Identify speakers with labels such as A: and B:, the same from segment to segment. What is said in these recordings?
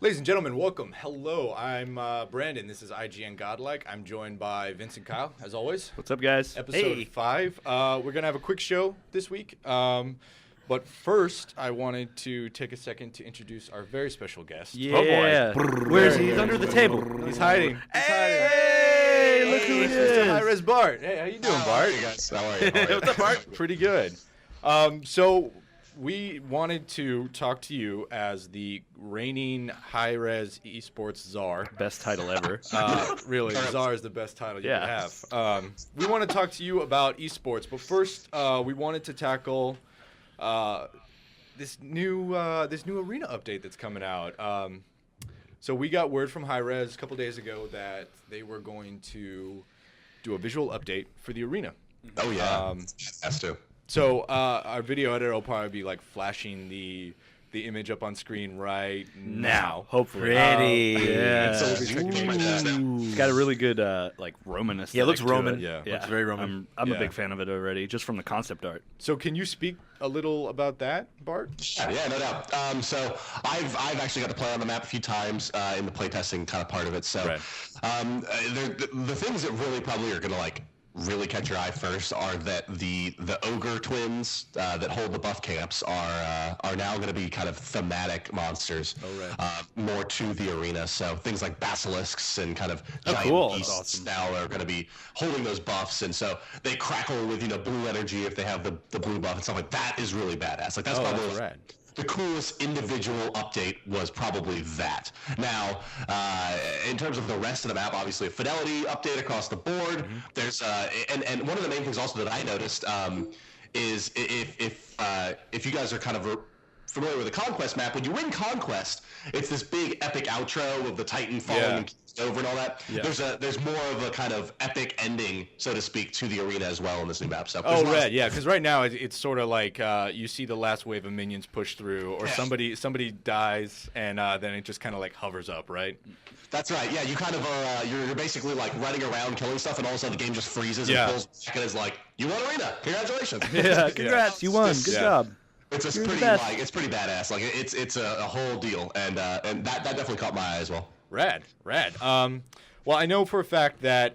A: Ladies and gentlemen, welcome. Hello, I'm Brandon. This is IGN Godlike. I'm joined by Vince and Kyle, as always.
B: What's up, guys?
A: Episode 5. We're going to have a quick show this week. But first, I wanted to take a second to introduce our very special guest.
B: Yeah.
A: Oh, boy.
B: Where is he? He's under the table.
A: He's hiding.
B: Hey, look who it
A: Mr.
B: is.
A: Hi-Rez Bart. Hey, how you doing, Bart?
C: Hey, guys. How are you?
B: What's up, Bart?
A: Pretty good. So we wanted to talk to you as the reigning Hi-Rez eSports Czar.
B: Best title ever.
A: Really, Czar is the best title you
B: Yeah.
A: could have. We want to talk to you about esports, but first, we wanted to tackle this new arena update that's coming out. So we got word from Hi-Rez a couple days ago that they were going to do a visual update for the arena.
C: Oh, yeah. Has to.
A: So our video editor will probably be like flashing the image up on screen right now.
B: Hopefully.
D: Pretty.
B: Yeah.
A: So we'll be checking that out.
B: It's got a really good like Roman aesthetic.
D: Yeah, it looks
B: to
D: Roman.
B: it.
A: Yeah.
B: Yeah.
D: Looks very Roman.
B: I'm
A: Yeah.
B: a big fan of it already, just from the concept art.
A: So can you speak a little about that, Bart?
C: Yeah, no doubt. So I've actually got to play on the map a few times in the playtesting kind of part of it. So
A: Right.
C: the things that really probably are going to really catch your eye first are that the ogre twins that hold the buff camps are now going to be kind of thematic monsters.
A: Oh, right.
C: More to the arena. So things like basilisks and kind of
B: Oh,
C: giant
B: cool. That's
C: beasts
B: awesome.
C: now are going to be holding those buffs, and so they crackle with blue energy if they have the blue buff and stuff like that. Is really badass. Like that's
A: Oh,
C: probably
A: that's rad.
C: the coolest individual update was probably that. Now, in terms of the rest of the map, obviously a fidelity update across the board. There's and one of the main things also that I noticed is if you guys are kind of familiar with the Conquest map, when you win Conquest, it's this big epic outro of the Titan falling
A: Yeah.
C: and killing over and all that.
A: Yeah.
C: There's more of a kind of epic ending, so to speak, to the arena as well in this new map. So
A: Oh,
C: there's lots-
A: right, yeah, because right now it's sort of like you see the last wave of minions push through, or
C: Yeah.
A: somebody dies, and then it just kind of like hovers up, right?
C: That's right. Yeah, you kind of are. You're basically like running around killing stuff, and all of a sudden the game just freezes
A: Yeah.
C: and pulls back and is like, "You won arena! Congratulations!"
B: Yeah, congrats, you won. Good
A: Yeah.
B: job.
C: It's
B: You're the
C: pretty
B: best.
C: it's pretty badass. Like it's a whole deal, and that definitely caught my eye as well.
A: Rad. Well, I know for a fact that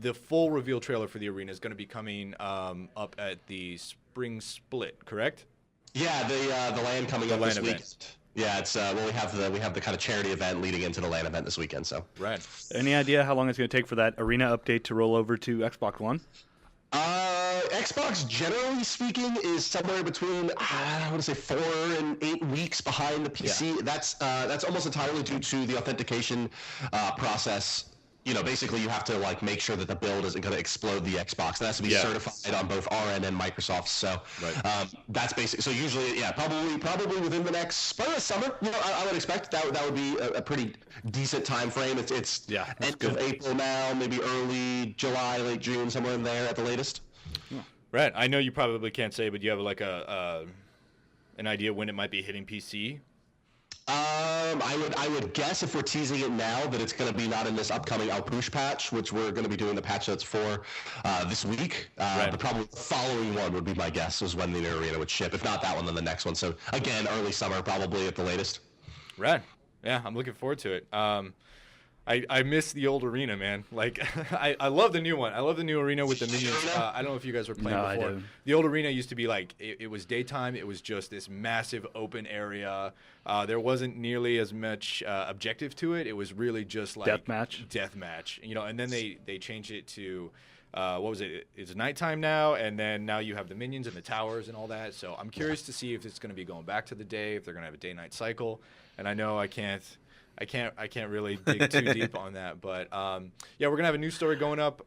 A: the full reveal trailer for the arena is going to be coming up at the Spring Split, correct?
C: Yeah, the land coming up
A: LAN
C: this week.
A: event.
C: Yeah, it's we have the kind of charity event leading into the LAN event this weekend. So
A: Rad.
B: Any idea how long it's going to take for that arena update to roll over to Xbox One?
C: Xbox, generally speaking, is somewhere between I want to say 4 and 8 weeks behind the PC.
B: Yeah.
C: That's almost entirely due to the authentication process. Basically, you have to make sure that the build isn't going to explode the Xbox. That has to be
A: Yeah.
C: certified on both our end and Microsoft. So
A: Right.
C: that's basic. So usually, yeah, probably within the next summer. I would expect that would be a pretty decent time frame. It's
A: Yeah, that's
C: end of April now, maybe early July, late June, somewhere in there at the latest.
A: Rad. I know you probably can't say, but do you have like an idea when it might be hitting PC?
C: I would guess if we're teasing it now that it's going to be not in this upcoming Alpush patch, which we're going to be doing the patch notes for this week.
A: Right.
C: But probably the following one would be my guess is when the new arena would ship. If not that one, then the next one. So again, early summer probably at the latest.
A: Rad. Yeah, I'm looking forward to it. I miss the old arena, man. Like, I love the new one. I love the new arena with the minions. I don't know if you guys were playing
B: No, I
A: before.
B: don't.
A: The old arena used to be like, it was daytime. It was just this massive open area. There wasn't nearly as much objective to it. It was really just like
B: Deathmatch?
A: Deathmatch. And then they changed it to, what was it? It's nighttime now, and then now you have the minions and the towers and all that. So I'm curious to see if it's going to be going back to the day, if they're going to have a day-night cycle. And I know I can't really dig too deep on that, but yeah, we're gonna have a news story going up.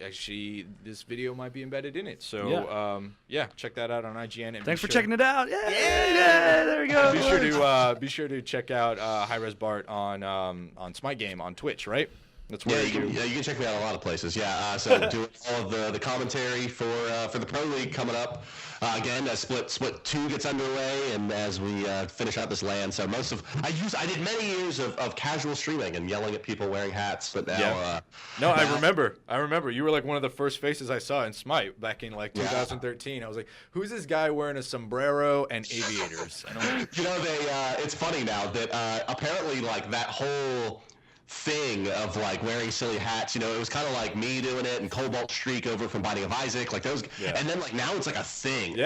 A: Actually, this video might be embedded in it, so yeah, check that out on IGN. And
B: Thanks for checking it out. Yeah, there we go.
A: Be sure to check out Hi-Rez Bart on Smite Game on Twitch, right? That's where
C: you can check me out a lot of places. Yeah, so doing all of the commentary for the Pro League coming up. Again, Split 2 gets underway, and as we finish out this LAN, so I did many years of casual streaming and yelling at people wearing hats, but now
A: I remember you were like one of the first faces I saw in Smite back in like 2013. I was like, who's this guy wearing a sombrero and aviators?
C: It's funny now that apparently like that whole thing of like wearing silly hats, it was kind of like me doing it and Cobalt Streak over from Binding of Isaac, like those, and then like now it's like a thing.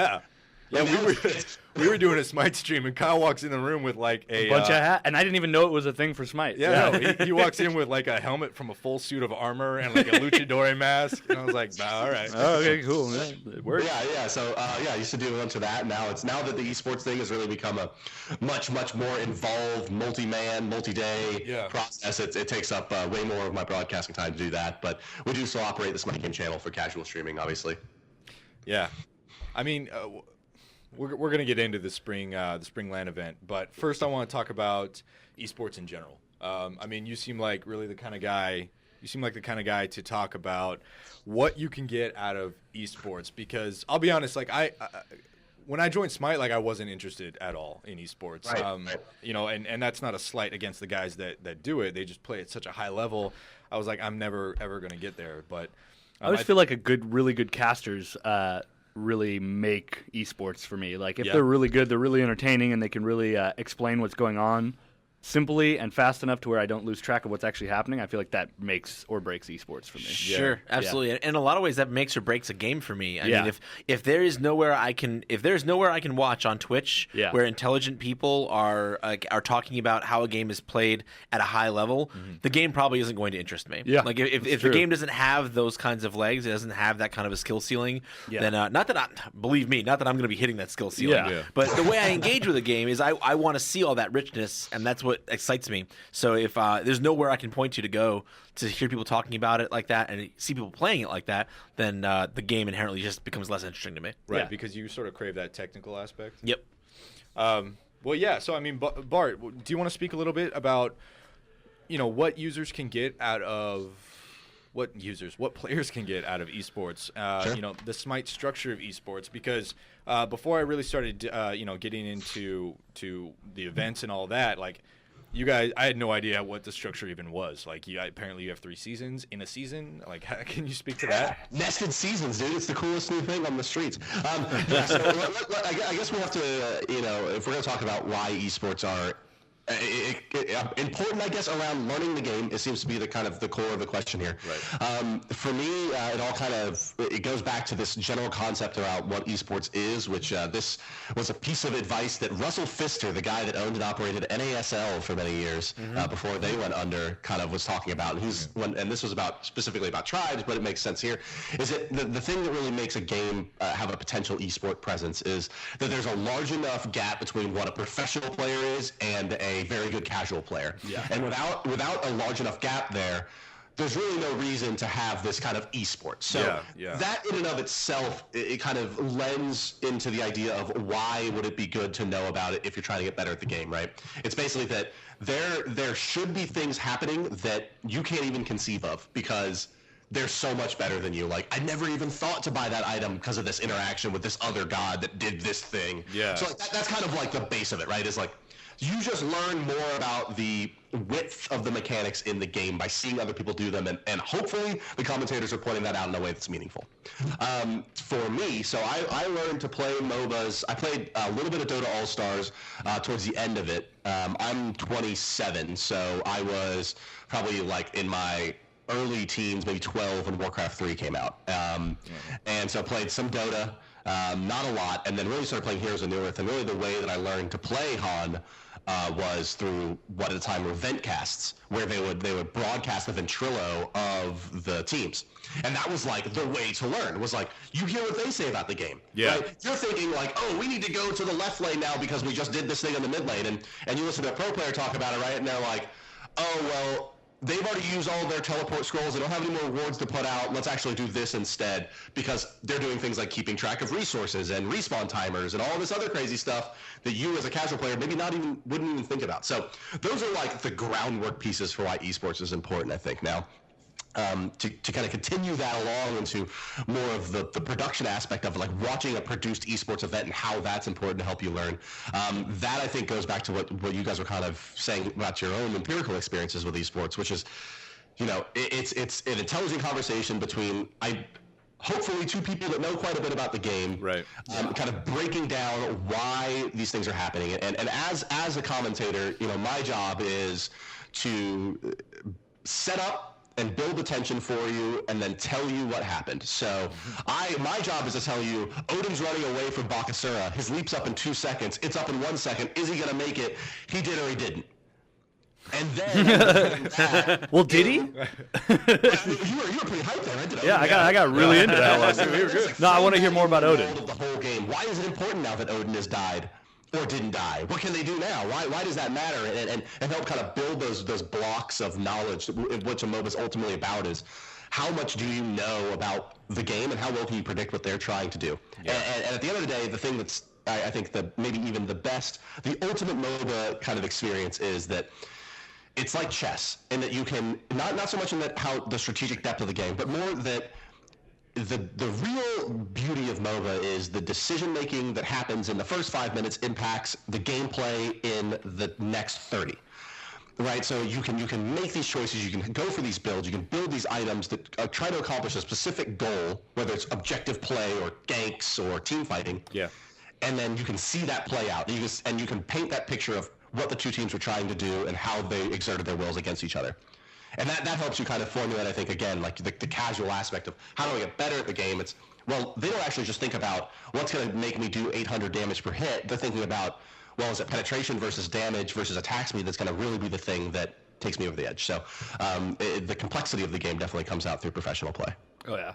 A: We were doing a Smite stream, and Kyle walks in the room with like a
B: bunch of hats, and I didn't even know it was a thing for Smite.
A: He walks in with like a helmet from a full suit of armor and like a luchador mask, and I was like, all right.
B: Oh, okay, cool. Yeah, it works.
C: Yeah. So I used to do a bunch of that. Now that the esports thing has really become a much more involved, multi-man, multi-day process. It takes up way more of my broadcasting time to do that, but we do still operate the Smite Game channel for casual streaming, obviously.
A: Yeah, I mean. We're going to get into the spring LAN event, but first I want to talk about esports in general. I mean, you seem like really the kind of guy. You seem like the kind of guy to talk about what you can get out of esports. Because I'll be honest, like when I joined Smite, like I wasn't interested at all in esports.
C: Right.
A: And that's not a slight against the guys that do it. They just play at such a high level. I was like, I'm never ever going to get there. But
B: I always feel like really good casters really make esports for me. Like if they're really good, they're really entertaining, and they can really explain what's going on simply and fast enough to where I don't lose track of what's actually happening. I feel like that makes or breaks esports for me.
D: Sure, absolutely. And in a lot of ways, that makes or breaks a game for me. I mean, if there is nowhere I can watch on Twitch where intelligent people are talking about how a game is played at a high level, the game probably isn't going to interest me.
B: Yeah,
D: like if the game doesn't have those kinds of legs, it doesn't have that kind of a skill ceiling, then not that I'm going to be hitting that skill ceiling. But the way I engage with a game is I want to see all that richness, and that's what excites me. So if there's nowhere I can point to go to hear people talking about it like that and see people playing it like that, then the game inherently just becomes less interesting to me.
A: Right, because you sort of crave that technical aspect.
D: Yep.
A: Well, yeah. So I mean, Bart, do you want to speak a little bit about what users can get out of what players can get out of esports?
C: Sure.
A: The Smite structure of esports, because before I really started getting into the events and all that, like you guys, I had no idea what the structure even was. Like, apparently you have 3 seasons in a season. Like, can you speak to that?
C: Nested seasons, dude. It's the coolest new thing on the streets. So I guess we have to, if we're going to talk about why esports are important, I guess, around learning the game. It seems to be the core of the question here.
A: Right.
C: For me, it goes back to this general concept about what esports is, which this was a piece of advice that Russell Pfister, the guy that owned and operated NASL for many years before they went under, kind of was talking about. And this was specifically about tribes, but it makes sense here. Is that the thing that really makes a game have a potential esport presence is that there's a large enough gap between what a professional player is and a very good casual player.
A: Yeah.
C: And without a large enough gap there's really no reason to have this kind of esports. So that in and of itself, it kind of lends into the idea of why would it be good to know about it if you're trying to get better at the game, right? It's basically that there should be things happening that you can't even conceive of because they're so much better than you. Like, I never even thought to buy that item because of this interaction with this other god that did this thing.
A: Yeah.
C: So like, that's kind of like the base of it, right? Is like, you just learn more about the width of the mechanics in the game by seeing other people do them, and hopefully the commentators are pointing that out in a way that's meaningful. For me, so I learned to play MOBAs. I played a little bit of Dota All-Stars towards the end of it. I'm 27, so I was probably like in my early teens, maybe 12, when Warcraft 3 came out. And so I played some Dota, not a lot, and then really started playing Heroes of Newerth. And really the way that I learned to play Han was through what at the time were ventcasts, where they would broadcast the ventrilo of the teams. And that was like the way to learn. It was like, you hear what they say about the game.
A: Yeah.
C: Right? You're thinking like, oh, we need to go to the left lane now because we just did this thing in the mid lane. And you listen to a pro player talk about it, right? And they're like, oh, well, they've already used all their teleport scrolls. They don't have any more rewards to put out. Let's actually do this instead, because they're doing things like keeping track of resources and respawn timers and all this other crazy stuff that you as a casual player maybe wouldn't even think about. So those are like the groundwork pieces for why esports is important, I think, now. To kind of continue that along into more of the production aspect of like watching a produced esports event and how that's important to help you learn. That I think goes back to what you guys were kind of saying about your own empirical experiences with esports, which is, it's an intelligent conversation between hopefully two people that know quite a bit about the game,
A: right?
C: Kind of breaking down why these things are happening. And as a commentator, my job is to set up and build the tension for you, and then tell you what happened. So my job is to tell you, Odin's running away from Bakasura. His leap's up in 2 seconds. It's up in 1 second. Is he going to make it? He did or he didn't. And then
B: well, did he?
C: You were pretty hyped there, right?
B: Yeah, I got really into that one. No, I want to hear more about Odin.
C: The whole game. Why is it important now that Odin has died? Or didn't die? What can they do now? Why does that matter? And help kind of build those blocks of knowledge, which a MOBA is ultimately about, is how much do you know about the game and how well can you predict what they're trying to do? Yeah. And at the end of the day, the thing that's, I think, maybe even the ultimate MOBA kind of experience is that it's like chess, in that you can, not so much in that how the strategic depth of the game, but more that the real beauty of MOBA is the decision-making that happens in the first 5 minutes impacts the gameplay in the next 30. Right, so you can make these choices, you can go for these builds, you can build these items that try to accomplish a specific goal, whether it's objective play or ganks or team fighting.
A: Yeah.
C: And then you can see that play out, and you can paint that picture of what the two teams were trying to do and how they exerted their wills against each other. And that helps you kind of formulate, I think, again, like the casual aspect of how do I get better at the game. It's, well, they don't actually just think about what's going to make me do 800 damage per hit. They're thinking about, well, is it penetration versus damage versus attack speed that's going to really be the thing that takes me over the edge. So the complexity of the game definitely comes out through professional play.
B: Oh, yeah.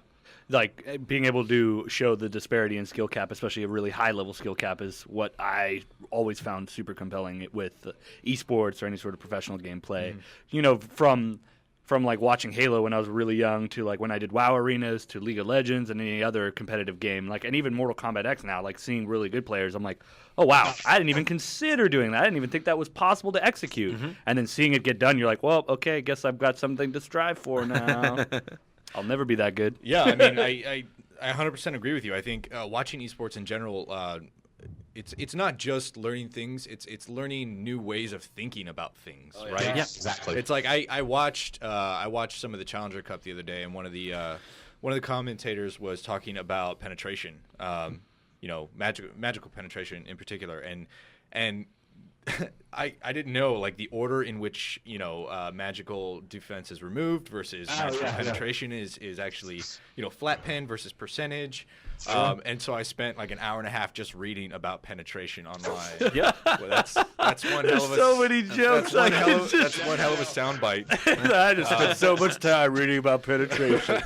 B: Like, being able to show the disparity in skill cap, especially a really high-level skill cap, is what I always found super compelling with esports or any sort of professional gameplay. From like watching Halo when I was really young to like when I did WoW arenas to League of Legends and any other competitive game, like, and even Mortal Kombat X now, like seeing really good players, I'm like, oh wow, I didn't even consider doing that. I didn't even think that was possible to execute. And then seeing it get done, you're like, well, okay, I guess I've got something to strive for now. I'll never be that good.
A: Yeah, I mean, I 100% agree with you. I think watching esports in general, it's not just learning things; it's learning new ways of thinking about things, right?
C: Yeah, exactly.
A: It's like I watched some of the Challenger Cup the other day, and one of the commentators was talking about penetration, magical penetration in particular, and I didn't know like the order in which magical defense is removed versus magical penetration is actually flat pen versus percentage, and so I spent like an hour and a half just reading about penetration online.
B: Yeah,
A: well, that's one hell of a
B: so many jokes.
A: That's one hell of a soundbite.
B: I just spent so much time reading about penetration.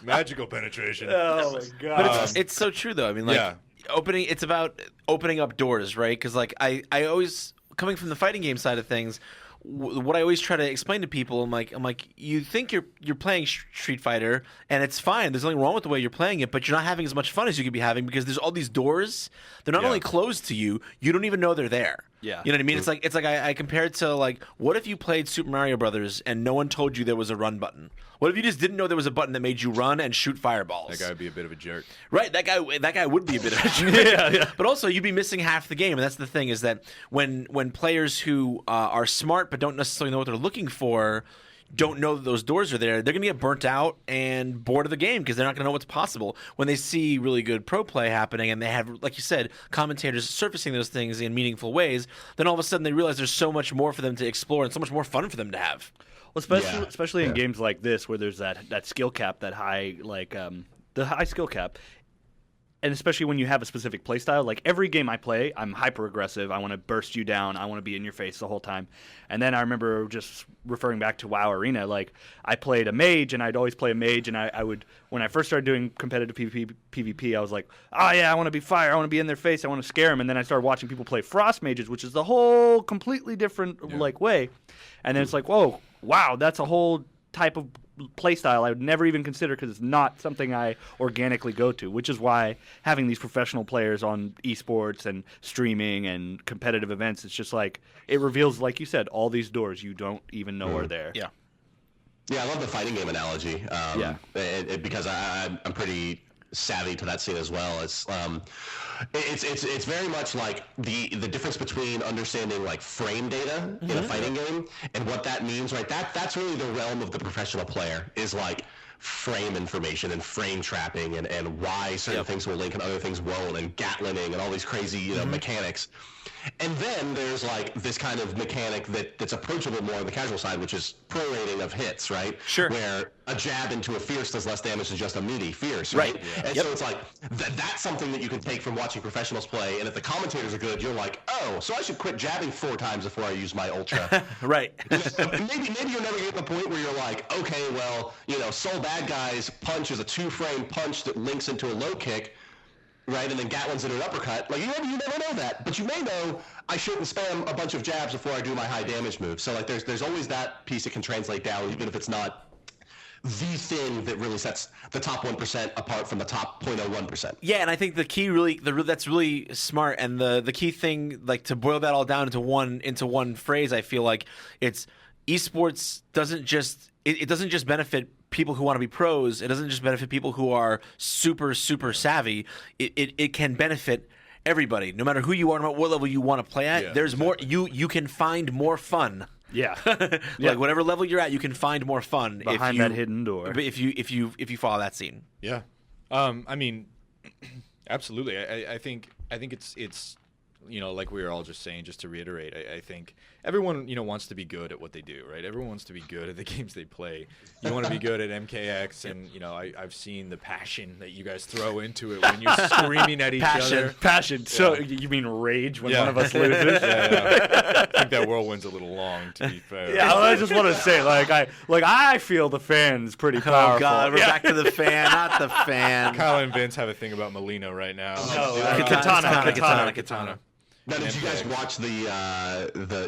A: Magical penetration.
B: Oh my god!
D: But it's so true though. I mean, like. It's about opening up doors, right? Because like I always, coming from the fighting game side of things, what I always try to explain to people, I'm like, you think you're playing Street Fighter and it's fine. There's nothing wrong with the way you're playing it, but you're not having as much fun as you could be having because there's all these doors. They're not only closed to you, you don't even know they're there.
B: Yeah,
D: you know what I mean. It's like I compare it to like, what if you played Super Mario Brothers and no one told you there was a run button? What if you just didn't know there was a button that made you run and shoot fireballs?
A: That guy would be a bit of a jerk.
D: Right, that guy would be a bit of a jerk. Yeah. But also, you'd be missing half the game, and that's the thing is that when players who are smart but don't necessarily know what they're looking for don't know that those doors are there, they're going to get burnt out and bored of the game because they're not going to know what's possible. When they see really good pro play happening and they have, like you said, commentators surfacing those things in meaningful ways, then all of a sudden they realize there's so much more for them to explore and so much more fun for them to have.
B: Well, especially in games like this where there's that skill cap, that high, like the high skill cap. And especially when you have a specific play style, like every game I play, I'm hyper aggressive. I want to burst you down. I want to be in your face the whole time. And then I remember just referring back to WoW Arena, like I played a mage, and I'd always play a mage, and I would, when I first started doing competitive PvP, I was like, oh yeah, I want to be fire. I want to be in their face. I want to scare them. And then I started watching people play frost mages, which is the whole completely different like way. And then it's like, whoa, wow, that's a whole type of play style I would never even consider because it's not something I organically go to, which is why having these professional players on eSports and streaming and competitive events, it's just like, it reveals, like you said, all these doors you don't even know are there.
D: Yeah.
C: Yeah, I love the fighting game analogy. Because I'm pretty savvy to that scene as well. It's very much like the difference between understanding like frame data in a fighting game and what that means, right? That's really the realm of the professional player, is like frame information and frame trapping and why certain things will link and other things won't, and gatlining and all these crazy mechanics. And then there's like this kind of mechanic that's approachable more on the casual side, which is prorating of hits, right?
D: Sure.
C: Where a jab into a fierce does less damage than just a meaty fierce, right?
D: Yeah.
C: And so it's like that's something that you can take from watching professionals play. And if the commentators are good, you're like, oh, so I should quit jabbing 4 times before I use my ultra.
D: Right.
C: Maybe you'll never get to the point where you're like, okay, well, Soul Bad Guy's punch is a 2-frame punch that links into a low kick. Right, and then Gatlin's into an uppercut. Like you never know that, but you may know I shouldn't spam a bunch of jabs before I do my high damage move. So like, there's always that piece that can translate down, even if it's not the thing that really sets the top 1% apart from the top 0.01%.
D: Yeah, and I think the key that's really smart, and the key thing, like to boil that all down into one phrase, I feel like it's esports doesn't just benefit people who want to be pros. It doesn't just benefit people who are super, super savvy. It can benefit everybody, no matter who you are, no matter what level you want to play at. There's more. You can find more fun.
B: Yeah.
D: Like whatever level you're at, you can find more fun
B: behind that hidden door.
D: If you follow that scene.
A: Yeah. I mean, absolutely. I think it's like we were all just saying, just to reiterate, I think everyone, wants to be good at what they do, right? Everyone wants to be good at the games they play. You want to be good at MKX, and, I've seen the passion that you guys throw into it when you're screaming at each other.
B: Passion. So you mean rage when one of us loses?
A: I think that whirlwind's a little long, to be fair.
B: Yeah, I just want to say, I feel the fan's pretty powerful.
D: Oh, God, we're back to the fan, not the fan.
A: Kyle and Vince have a thing about Molina right now.
D: Katana.
C: Now, did you guys watch the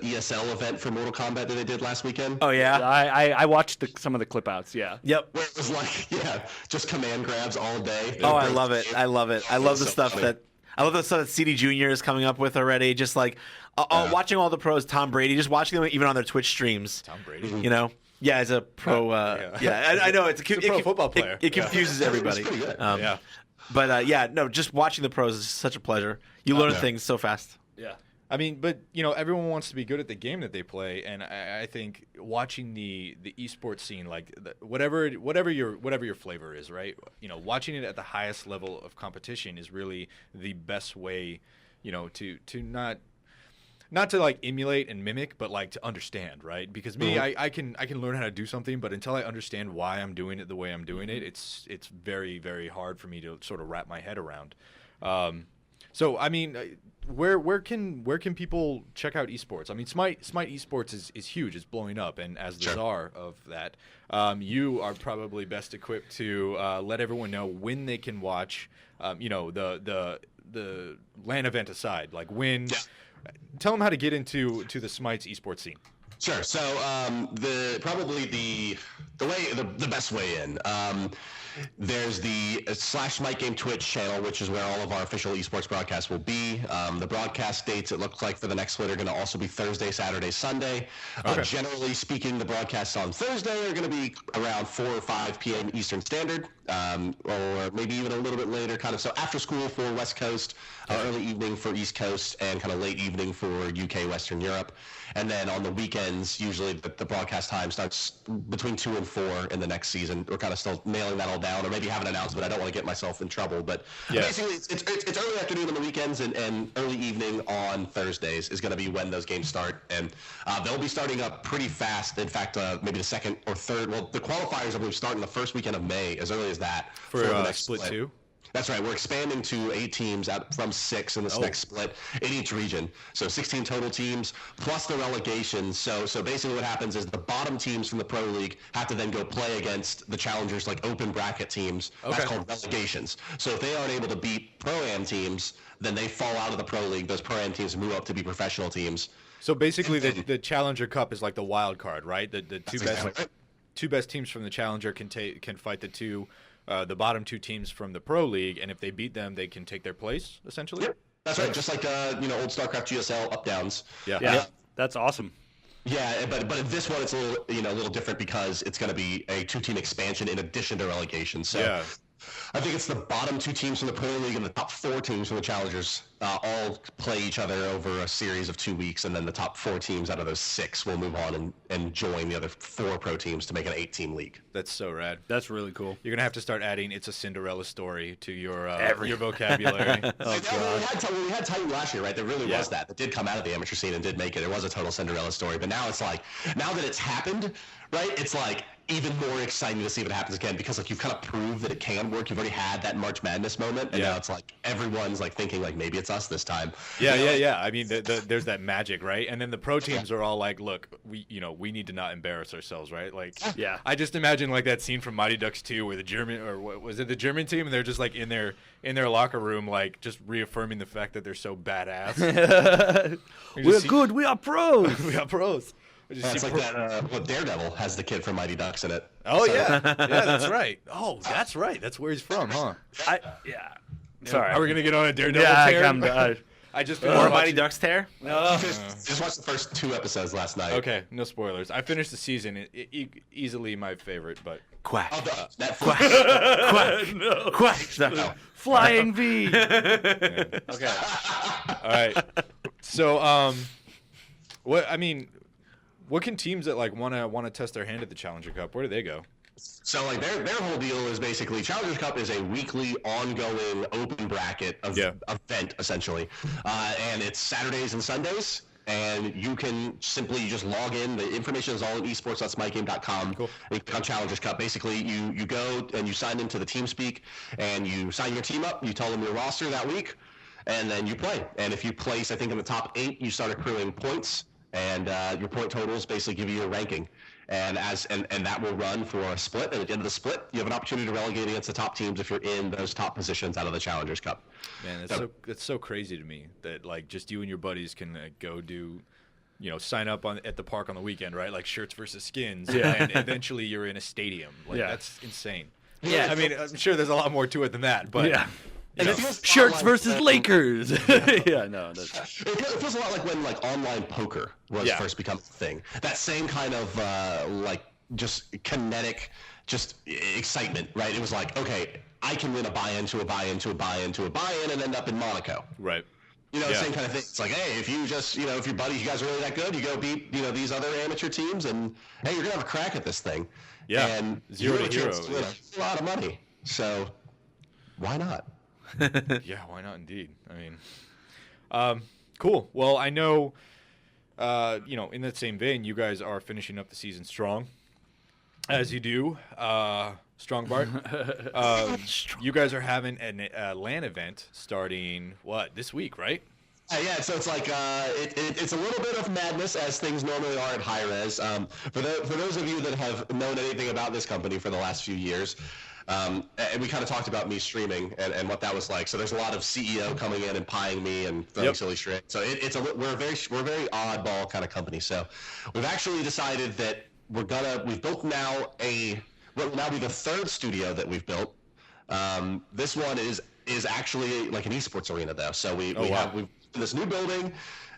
C: ESL event for Mortal Kombat that they did last weekend?
D: Oh, yeah?
B: I watched some of the clip outs, yeah.
D: Yep.
C: Where it was like, just command grabs all day.
D: Oh, I love it. I love the stuff that CD Jr. is coming up with already. Just like watching all the pros, Tom Brady, just watching them even on their Twitch streams.
A: Tom Brady.
D: Yeah, as a pro. I know. It's a
A: pro football player.
D: It confuses everybody.
C: It's pretty good.
D: But just watching the pros is such a pleasure. You learn things so fast.
A: Yeah. I mean, but everyone wants to be good at the game that they play, and I think watching the esports scene, like whatever your flavor is, right? Watching it at the highest level of competition is really the best way, to not to like emulate and mimic, but like to understand, right? Because me, I can learn how to do something, but until I understand why I'm doing it the way I'm doing it, it's very, very hard for me to sort of wrap my head around. So I mean, where can people check out esports? I mean, Smite esports is huge. It's blowing up, and as the Czar of that, you are probably best equipped to let everyone know when they can watch. The LAN event aside, like when. Yeah. Tell them how to get into the Smite's esports scene.
C: Sure. So the best way in. There's the /Smite Game Twitch channel, which is where all of our official esports broadcasts will be. The broadcast dates, it looks like, for the next split are going to also be Thursday, Saturday, Sunday. Okay. Generally speaking, the broadcasts on Thursday are going to be around 4 or 5 p.m. Eastern Standard, or maybe even a little bit later, kind of. So after school for West Coast, early evening for East Coast, and kind of late evening for UK, Western Europe. And then on the weekends, usually the broadcast time starts between 2 and 4 in the next season. We're kind of still nailing that all down, or maybe have an announcement. I don't want to get myself in trouble, but basically it's early afternoon on the weekends and early evening on Thursdays is going to be when those games start, and they'll be starting up pretty fast. In fact, maybe the second or third. Well, the qualifiers I believe start in the first weekend of May, as early as that
A: for the next split 2.
C: That's right. We're expanding to 8 teams out from 6 in this next split in each region. So 16 total teams plus the relegation. So basically what happens is the bottom teams from the Pro League have to then go play against the challengers, like open bracket teams. Okay. That's called relegations. So if they aren't able to beat Pro-Am teams, then they fall out of the Pro League. Those Pro-Am teams move up to be professional teams.
A: So basically the Challenger Cup is like the wild card, right? The two best teams from the Challenger can fight the bottom 2 teams from the Pro League, and if they beat them, they can take their place, essentially?
C: Yep. That's right. Just like, old StarCraft GSL up-downs.
B: Yeah. That's awesome.
C: Yeah, but this one, it's a little different because it's going to be a 2-team expansion in addition to relegation. So yeah. I think it's the bottom 2 teams from the Pro League and the top 4 teams from the Challengers all play each other over a series of 2 weeks, and then the top 4 teams out of those 6 will move on and join the other 4 pro teams to make an 8-team league.
A: That's so rad.
B: That's really cool.
A: You're gonna have to start adding "It's a Cinderella Story" to your vocabulary.
C: We had Titan last year, right? There really was that did come out of the amateur scene and did make it. It was a total Cinderella story, but now it's like, now that it's happened, right? It's like even more exciting to see if it happens again, because like you've kind of proved that it can work. You've already had that March Madness moment, and now it's like everyone's like thinking like maybe it's us this time.
A: Yeah. I mean, there's that magic, right? And then the pro teams are all like, look, we need to not embarrass ourselves, right? Like, I just imagine like that scene from Mighty Ducks 2 where the German, or what was it, the German team, and they're just like in their locker room, like just reaffirming the fact that they're so badass.
B: We're good. We are pros.
A: We are pros.
C: It's like that. Daredevil has the kid from Mighty Ducks in it.
A: Oh yeah, that's right. Oh, that's right. That's where he's from, huh?
B: Sorry.
A: Are we gonna get on a Daredevil tear? I just
D: or Mighty Ducks tear.
C: Just watched the first 2 episodes last night.
A: Okay, no spoilers. I finished the season. Easily my favorite, but
D: quack.
C: Quack.
D: No. Quack.
C: No.
B: Flying V.
A: Okay. All right. So, what can teams that like want to test their hand at the Challenger Cup? Where do they go?
C: So like their whole deal is basically Challengers Cup is a weekly ongoing open bracket event essentially, and it's Saturdays and Sundays, and you can simply just log in. The information is all at esports.smitegame.com. Cool. And you click on Challengers Cup. Basically, you go and you sign into the TeamSpeak, and you sign your team up. You tell them your roster that week, and then you play. And if you place, I think in the top 8, you start accruing points, and your point totals basically give you your ranking. And that will run for a split. And at the end of the split, you have an opportunity to relegate against the top teams if you're in those top positions out of the Challengers Cup.
A: Man, that's so crazy to me that like just you and your buddies can go do, sign up at the park on the weekend, right? Like shirts versus skins, and eventually you're in a stadium. Like that's insane.
D: Yeah,
A: I mean, I'm sure there's a lot more to it than that, but
C: And
B: shirts versus Lakers. It
C: feels a lot like when like online poker was first becoming a thing. That same kind of just kinetic, just excitement, right? It was like, okay, I can win a buy-in to a buy-in to a buy-in to a buy-in and end up in Monaco.
A: Right.
C: Same kind of thing. It's like, hey, if you just, if your buddies, you guys are really that good, you go beat, these other amateur teams, and hey, you're gonna have a crack at this thing.
A: Yeah.
C: And
A: 0 to hero.
C: A lot of money. So why not?
A: Yeah, why not? Indeed. I mean, cool. Well, I know, in that same vein, you guys are finishing up the season strong, as you do. Strong Bart. You guys are having a LAN event starting this week, right?
C: So it's like it's a little bit of madness, as things normally are at Hi-Rez. For those of you that have known anything about this company for the last few years. And we kind of talked about me streaming and what that was like. So there's a lot of CEO coming in and pieing me and throwing silly shit. So we're a very oddball kind of company. So we've actually decided that we've built now what will now be the 3rd studio that we've built. This one is actually like an eSports arena though. So we've this new building.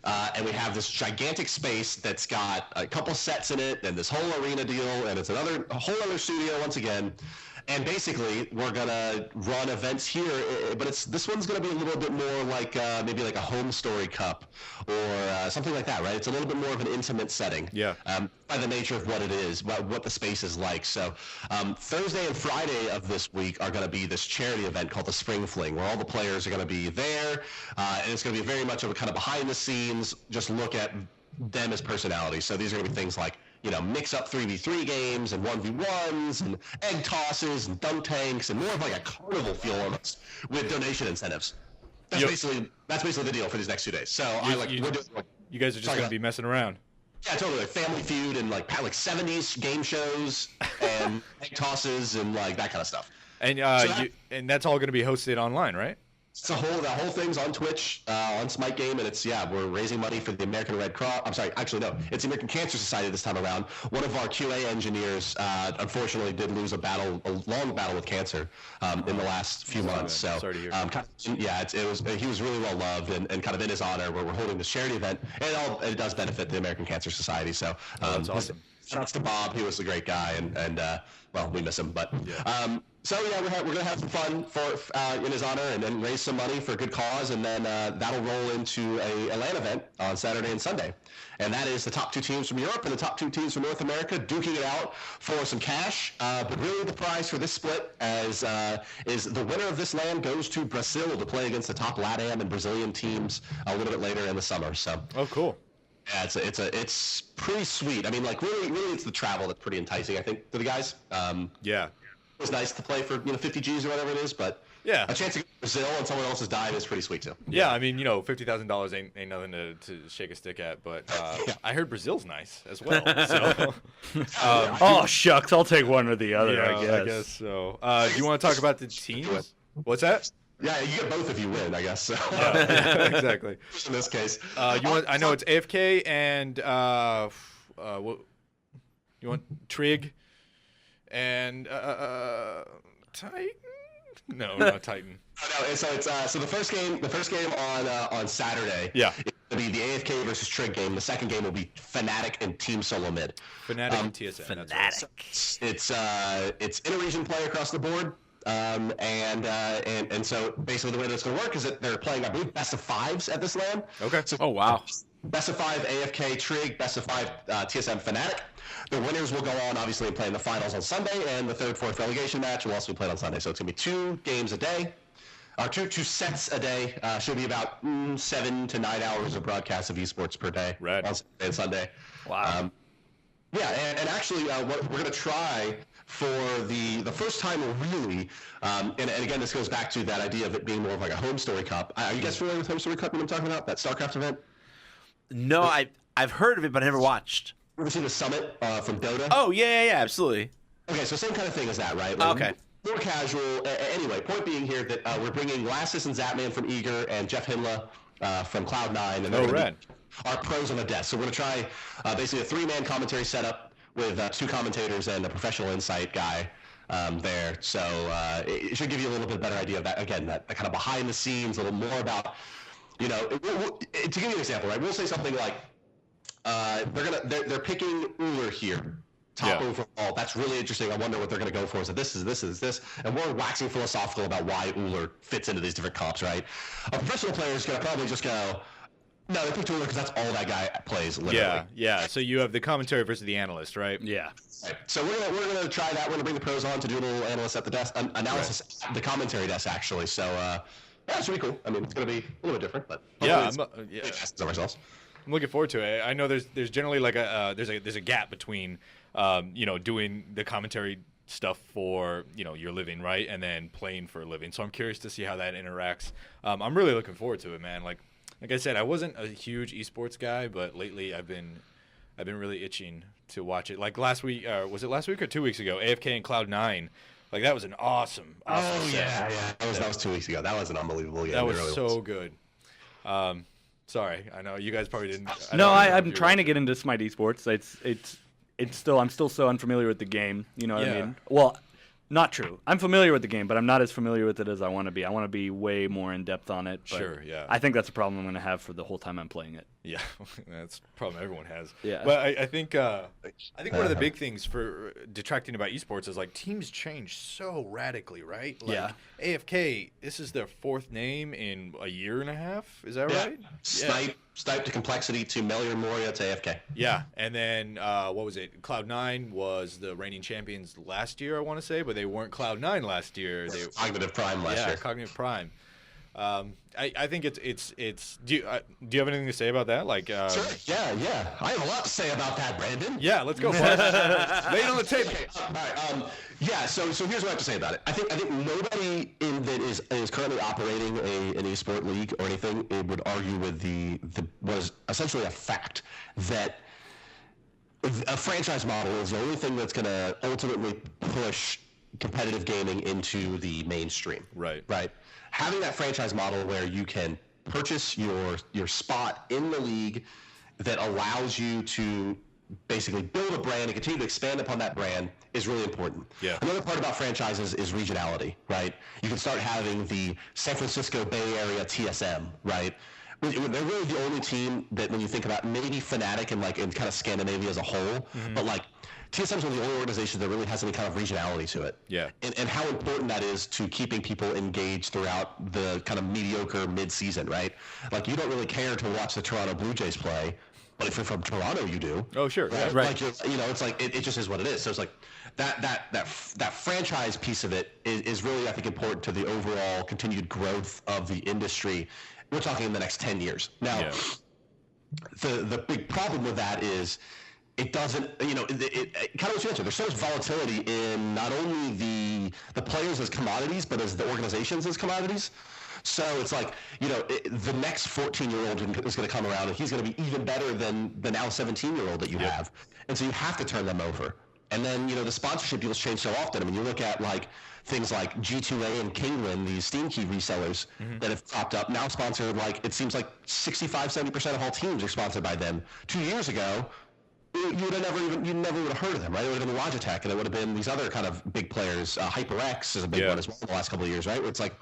C: And we have this gigantic space that's got a couple sets in it and this whole arena deal, and it's a whole other studio once again. And basically, we're gonna run events here, but this one's gonna be a little bit more like maybe like a home story cup or something like that, right? It's a little bit more of an intimate setting.
A: Yeah.
C: By the nature of what it is, what the space is like. So Thursday and Friday of this week are gonna be this charity event called the Spring Fling, where all the players are gonna be there, and it's gonna be very much of a kind of behind the scenes, just look at them as personalities. So these are gonna be things like mix up 3v3 games and 1v1s and egg tosses and dunk tanks and more of like a carnival feel almost with donation incentives. That's basically the deal for these next 2 days. So
A: you guys are just going to be messing around.
C: Yeah, totally. Like Family Feud and like 70s game shows and egg tosses and like that kind of stuff.
A: And and that's all going to be hosted online, right?
C: So the whole thing's on Twitch, on Smite Game, and we're raising money for the American Red Cross. I'm sorry, actually no, it's the American Cancer Society this time around. One of our QA engineers, unfortunately, did lose a long battle with cancer in the last few months. So
A: sorry to hear.
C: He was really well loved, and kind of in his honor, we're holding this charity event, and it does benefit the American Cancer Society. So
A: that's awesome.
C: Shouts to Bob, he was a great guy, and well, we miss him, but. Yeah. So yeah, we're gonna have some fun in his honor, and then raise some money for a good cause, and then that'll roll into a LAN event on Saturday and Sunday, and that is the top 2 teams from Europe and the top 2 teams from North America duking it out for some cash. But really, the prize for this split is the winner of this LAN goes to Brazil to play against the top LATAM and Brazilian teams a little bit later in the summer. So.
A: Oh, cool.
C: Yeah, it's pretty sweet. I mean, like really, it's the travel that's pretty enticing, I think, to the guys.
A: Yeah.
C: It was nice to play for 50 G's or whatever it is, but
A: yeah,
C: a chance to go to Brazil and someone else's dime is pretty sweet too.
A: Yeah, I mean, $50,000 ain't nothing to shake a stick at, but I heard Brazil's nice as well. So,
B: oh shucks, I'll take one or the other.
A: Yeah, I guess so. Do you want to talk about the teams? What's that?
C: Yeah, you get both if you win, I guess. So.
A: Yeah, exactly.
C: In this case,
A: I know it's AFK and what you want Trig. And Titan? No, not Titan.
C: No. So the first game on Saturday.
A: Yeah.
C: It'll be the AFK versus Trig game. The second game will be Fnatic and Team Solo Mid.
A: Fnatic and TSM.
D: Fnatic.
C: It's interregion play across the board. And so basically the way that's going to work is that they're playing, I believe, best of 5s at this LAN.
A: Okay.
C: So
D: oh wow.
C: Best of 5 AFK Trig, best of 5 TSM Fnatic. The winners will go on, obviously, and play in the finals on Sunday, and the 3rd, 4th relegation match will also be played on Sunday. So it's going to be 2 games a day, or two sets a day. Should be about 7 to 9 hours of broadcast of esports per day
A: right.
C: on Saturday and Sunday.
A: Wow.
C: Yeah, and actually, what we're going to try for the first time, really, and again, this goes back to that idea of it being more of like a Home Story Cup. Are you guys familiar with Home Story Cup? What I'm talking about? That StarCraft event?
D: No, I've heard of it, but I never watched.
C: You ever seen the Summit from Dota?
D: Oh, yeah, absolutely.
C: Okay, so same kind of thing as that, right?
D: Like, okay.
C: More casual. Anyway, point being here that we're bringing Lassus and Zapman from Eager and Jeff Hinla from Cloud9. And
A: rad.
C: Our pros on the desk. So we're going to try basically a 3-man commentary setup with 2 commentators and a professional insight guy there. So it should give you a little bit better idea of that. Again, that kind of behind the scenes, a little more about, to give you an example, right? We'll say something like, they're picking Uller here, top overall. That's really interesting. I wonder what they're going to go for. So this is this, and we're waxing philosophical about why Uller fits into these different comps, right? A professional player is going to probably just go, no, they picked Uller because that's all that guy plays. Literally.
A: Yeah. So you have the commentary versus the analyst, right?
B: Yeah.
C: Right. So we're gonna try that. We're gonna bring the pros on to do a little analyst at the desk, analysis at the commentary desk actually. So yeah, it's really cool. I mean, it's gonna be a little bit different, but ourselves.
A: I'm looking forward to it. I know there's generally like there's a gap between doing the commentary stuff for your living, right, and then playing for a living. So I'm curious to see how that interacts. I'm really looking forward to it, man. Like I said, I wasn't a huge esports guy, but lately I've been really itching to watch it. Like last week, was it last week or 2 weeks ago? AFK and Cloud9. Like that was an awesome
C: set.
A: Yeah.
C: That was 2 weeks ago. That was an unbelievable game.
A: That was really so good. Sorry, I know you guys probably didn't.
B: I'm trying to get into Smite eSports. I'm still so unfamiliar with the game. You know what I mean? Well, not true. I'm familiar with the game, but I'm not as familiar with it as I want to be. I want to be way more in depth on it. But
A: sure, yeah.
B: I think that's a problem I'm going to have for the whole time I'm playing it.
A: Yeah, that's a problem everyone has.
B: Yeah.
A: But I think one of the big things for detracting about esports is like teams change so radically, right? Like, AFK, this is their 4th name in a year and a half. Is that right?
C: Snipe to Complexity to Melior Moria to AFK.
A: Yeah, and then what was it? Cloud9 was the reigning champions last year, I want to say, but they weren't Cloud9 last year. They
C: Cognitive Prime last year.
A: Yeah, Cognitive Prime. I think it's. Do you have anything to say about that? Like,
C: sure. Yeah. I have a lot to say about that, Brandon.
A: Yeah, let's go. Lay it on the table.
C: Okay, all right. Yeah. So here's what I have to say about it. I think nobody that is currently operating an esport league or anything would argue with the what is essentially a fact that a franchise model is the only thing that's going to ultimately push competitive gaming into the mainstream.
A: Right.
C: Having that franchise model where you can purchase your spot in the league that allows you to basically build a brand and continue to expand upon that brand is really important.
A: Yeah.
C: Another part about franchises is regionality, right? You can start having the San Francisco Bay Area TSM, right? They're really the only team that, when you think about maybe Fnatic and kind of Scandinavia as a whole, but like TSM is one of the only organizations that really has any kind of regionality to it.
A: Yeah.
C: And how important that is to keeping people engaged throughout the kind of mediocre mid-season, right? Like, you don't really care to watch the Toronto Blue Jays play, but if you're from Toronto, you do.
A: Oh, sure.
C: Right.
A: Yeah.
C: Like, it's like it just is what it is. So it's like that franchise piece of it is really, I think, important to the overall continued growth of the industry. We're talking in the next 10 years. Now, the big problem with that is it doesn't, it kind of what you mentioned. There's so much volatility in not only the players as commodities, but as the organizations as commodities. So it's like, the next 14-year-old is going to come around, and he's going to be even better than the now 17-year-old that you have. And so you have to turn them over. And then, the sponsorship deals change so often. I mean, you look at things like G2A and Kingwin, these Steam Key resellers that have popped up, now sponsored, it seems like 65-70% of all teams are sponsored by them. 2 years ago, you never would have heard of them, right? It would have been Logitech, and it would have been these other kind of big players. HyperX is a big one as well in the last couple of years, right? It's like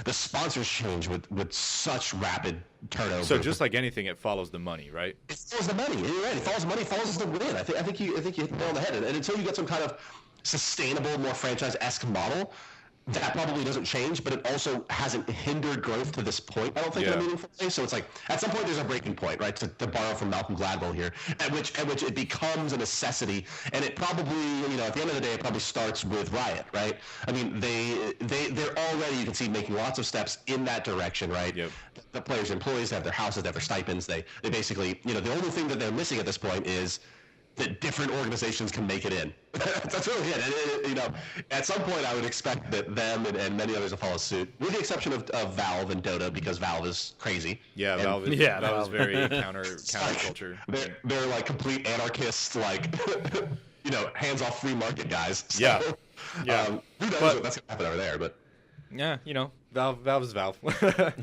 C: the sponsors change with such rapid turnover.
A: So just like anything, it follows the money, right?
C: It follows the money. You're right. It follows the money. It follows the win. I think you hit the nail on the head. And until you get some kind of sustainable, more franchise-esque model, that probably doesn't change, but it also hasn't hindered growth to this point, I don't think, in a meaningful way. So it's like, at some point, there's a breaking point, right? To borrow from Malcolm Gladwell here, at which it becomes a necessity, and it probably, at the end of the day, it probably starts with Riot, right? I mean, they're already, you can see, making lots of steps in that direction, right?
A: Yep.
C: The players' employees have their houses, they have their stipends. They basically, the only thing that they're missing at this point is that different organizations can make it in. That's really it. And at some point, I would expect that them and many others will follow suit, with the exception of Valve and Dota, because Valve is crazy.
A: Yeah, and Valve is very counterculture.
C: They're like complete anarchists, hands-off free market guys. So, who knows what that's gonna happen over there? But
A: Valve is Valve.
C: Valve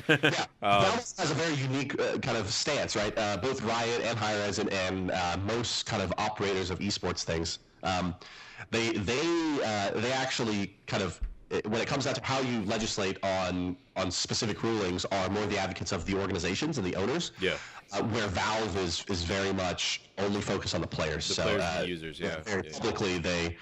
C: has a very unique kind of stance, right? Both Riot and Hi-Rez and most kind of operators of esports things, they actually kind of, when it comes down to how you legislate on specific rulings, are more the advocates of the organizations and the owners.
A: Yeah.
C: Where Valve is very much only focused on the players.
A: Players and the users,
C: Very publicly, they,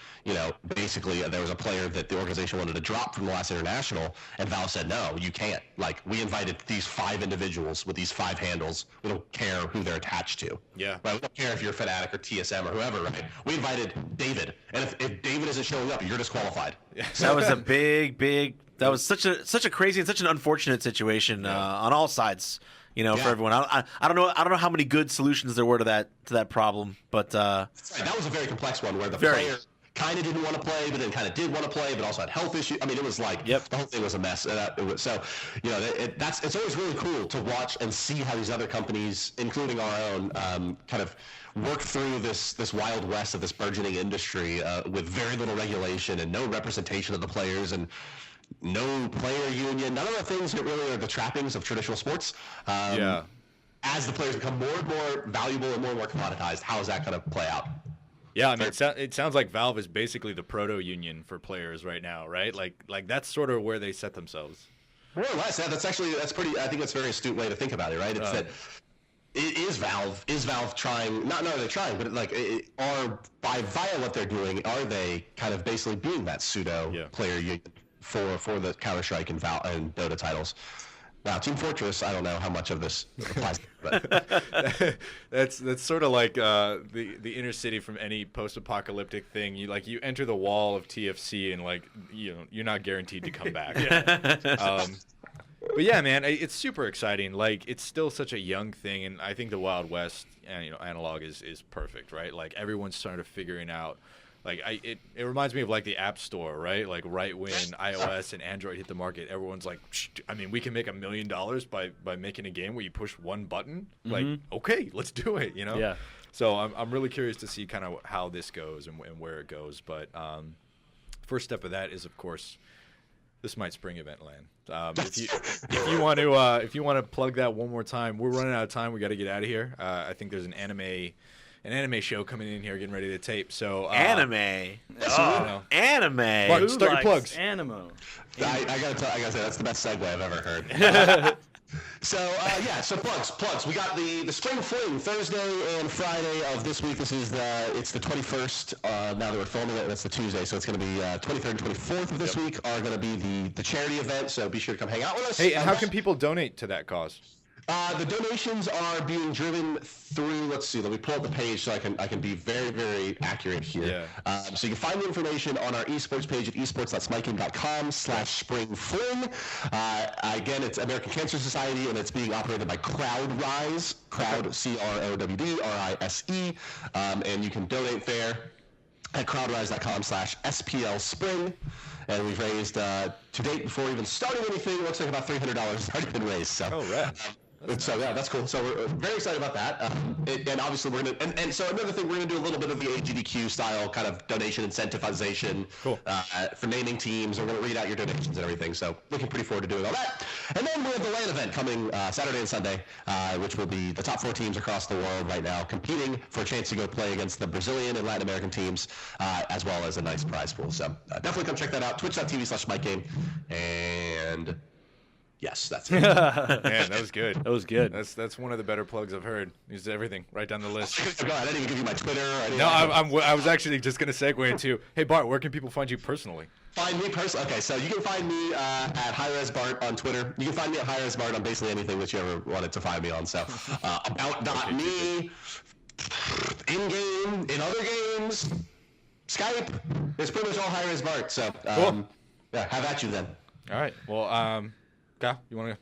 C: basically there was a player that the organization wanted to drop from the last international, and Valve said, no, you can't. We invited these 5 individuals with these 5 handles. We don't care who they're attached to.
A: Yeah.
C: Right? We don't care if you're Fnatic or TSM or whoever, right? We invited David, and if David isn't showing up, you're disqualified.
D: So that was a big. That was such a crazy and such an unfortunate situation on all sides. For everyone. I don't know how many good solutions there were to that problem, but
C: that's right. That was a very complex one where the player kind of didn't want to play, but then kind of did want to play, but also had health issues. I mean, it was like the whole thing was a mess. It's always really cool to watch and see how these other companies, including our own, kind of work through this wild west of this burgeoning industry with very little regulation and no representation of the players and no player union, none of the things that really are the trappings of traditional sports. As the players become more and more valuable and more commoditized, how is that going to play out?
A: Yeah, I mean, it sounds like Valve is basically the proto-union for players right now, right? Like that's sort of where they set themselves.
C: More or less, that's pretty. I think that's a very astute way to think about it, right? It's that. Is Valve trying? Not are they trying, but via what they're doing, are they kind of basically being that pseudo player union for the Counter-Strike and Dota titles? Now, Team Fortress, I don't know how much of this applies. But
A: that's sort of like the inner city from any post-apocalyptic thing. You enter the wall of TFC and you're not guaranteed to come back. But yeah, man, it's super exciting. Like, it's still such a young thing, and I think the Wild West, analog is perfect, right? Like, everyone's sort of figuring out. Like, it reminds me of like the App Store, right? Like, right when iOS and Android hit the market, everyone's like, we can make $1 million by making a game where you push one button. Mm-hmm. Like, okay, let's do it.
B: Yeah.
A: So I'm really curious to see kind of how this goes and where it goes. But first step of that is, of course, the Smite Spring event land. If you want to plug that one more time, we're running out of time. We got to get out of here. I think there's an anime show coming in here, getting ready to tape. So
D: anime. Anime.
A: Bart, start your plugs.
B: Animo.
C: I gotta say that's the best segue I've ever heard. So plugs. We got the Spring Fling Thursday and Friday of this week. It's the 21st. Now that we're filming it, that's the Tuesday, so it's going to be 23rd and 24th of this week are going to be the charity event. So be sure to come hang out with us.
A: Hey, and how can people donate to that cause?
C: The donations are being driven through. Let's see. Let me pull up the page so I can be very, very accurate here.
A: Yeah.
C: So you can find the information on our eSports page at esports.smitegame.com/springfling. Again, it's American Cancer Society, and it's being operated by CrowdRise. Crowd, CrowdRise. And you can donate there at crowdrise.com/SPLspring. And we've raised, to date, before even starting anything, it looks like about $300 has already been raised. So.
A: Oh, right.
C: That's cool. So we're very excited about that. And obviously we're going to, and so another thing, we're going to do a little bit of the AGDQ style kind of donation incentivization.
A: Cool.
C: For naming teams. We're going to read out your donations and everything. So looking pretty forward to doing all that. And then we have the LAN event coming Saturday and Sunday, which will be the top 4 teams across the world right now competing for a chance to go play against the Brazilian and Latin American teams, as well as a nice prize pool. So definitely come check that out. Twitch.tv/SmiteGame. And yes, that's it.
A: Man, that was good.
B: That was good.
A: That's one of the better plugs I've heard. Used everything right down the list.
C: Go ahead. I didn't even give you my Twitter.
A: No, I was actually just going to segue into, hey, Bart, where can people find you personally?
C: Find me personally. Okay, so you can find me at Hi-Rez Bart on Twitter. You can find me at Hi-Rez Bart on basically anything that you ever wanted to find me on. So about.me, in-game, in other games, Skype. It's pretty much all Hi-Rez Bart. So
A: cool.
C: Yeah, have at you then.
A: All right. Well, Kyle, you want to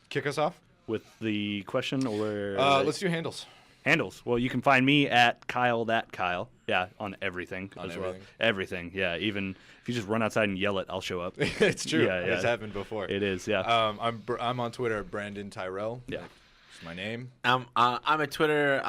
A: kick us off?
B: With the question, or
A: let's do handles.
B: Handles. Well, you can find me at Kyle that Kyle. Yeah, on everything.
A: On
B: as
A: everything.
B: Well. Everything. Yeah, even if you just run outside and yell it, I'll show up.
A: It's true.
B: Yeah.
A: It's happened before.
B: It is. Yeah.
A: I'm on Twitter, Brandon Tyrell.
B: Yeah.
A: It's my name.
D: I'm at Twitter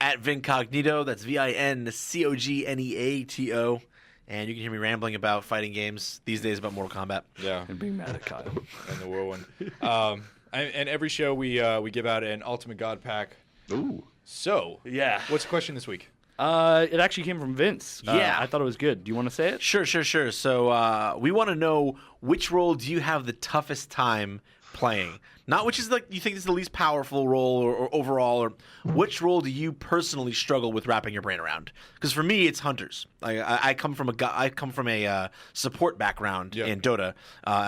D: at Vincognito. That's VINCOGNEATO. And you can hear me rambling about fighting games these days about Mortal Kombat.
A: Yeah.
B: And being mad at Kyle.
A: And the whirlwind. And every show we give out an Ultimate God pack.
C: Ooh.
A: So,
B: Yeah.
A: What's the question this week?
B: It actually came from Vince.
D: Yeah.
B: I thought it was good. Do you want to say it?
D: Sure. So we want to know, which role do you have the toughest time playing? Not which is you think is the least powerful role or overall, or which role do you personally struggle with wrapping your brain around? Because for me, it's hunters. I come from a support background in Dota,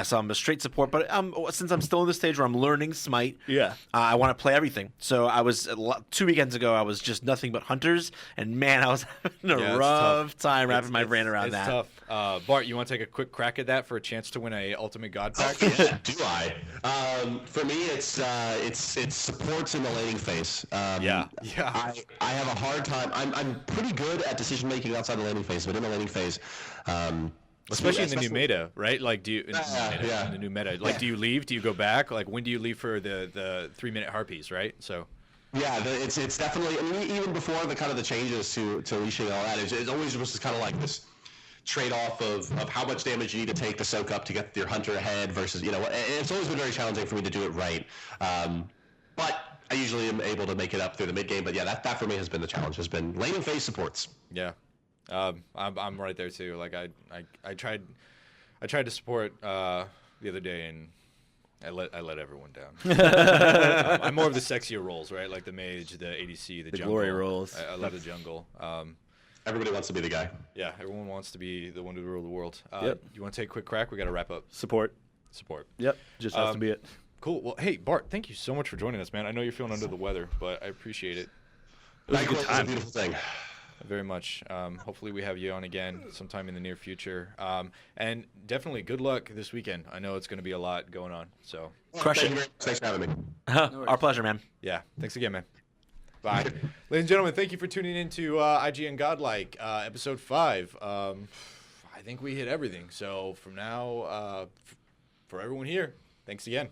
D: so I'm a straight support. But since I'm still in the stage where I'm learning Smite, I want to play everything. So I was 2 weekends ago. I was just nothing but hunters, and man, I was having a rough time wrapping my brain around that.
A: It's tough. Bart, you want to take a quick crack at that for a chance to win a Ultimate God pack?
C: Do I? For me, it's supports in the laning phase.
A: Yeah.
C: I have a hard time. I'm pretty good at decision making outside the laning phase, but in the laning phase,
A: especially in the new meta, right? Like, do you in the new meta? Like, do you leave? Do you go back? Like, when do you leave for the 3-minute harpies? Right. So.
C: Yeah, it's definitely. I mean, even before the kind of the changes to leashing and all that, it's always just kind of like this trade-off of how much damage you need to take to soak up to get your hunter ahead versus, and it's always been very challenging for me to do it right. But I usually am able to make it up through the mid-game. But yeah, that for me has been the challenge, has been laning phase supports.
A: Yeah. I'm right there too. Like I tried to support the other day, and I let everyone down. I'm more of the sexier roles, right? Like the mage, the ADC, the jungle.
B: Glory roles.
A: I love the jungle.
C: Everybody wants to be the guy.
A: Yeah, everyone wants to be the one to rule the world.
B: Yep.
A: You want to take a quick crack? We got to wrap up.
B: Support. Yep. Just has to be it.
A: Cool. Well, hey, Bart, thank you so much for joining us, man. I know you're feeling under the weather, but I appreciate it.
B: It was a good time.
C: It's a beautiful thing.
A: very much. Hopefully we have you on again sometime in the near future. And definitely good luck this weekend. I know it's going to be a lot going on. So
D: crush it.
C: Thanks for having me.
D: Our pleasure, man.
A: Yeah. Thanks again, man. Bye. Ladies and gentlemen, thank you for tuning in to IGN Godlike, episode 5. I think we hit everything. So from now, for everyone here, thanks again.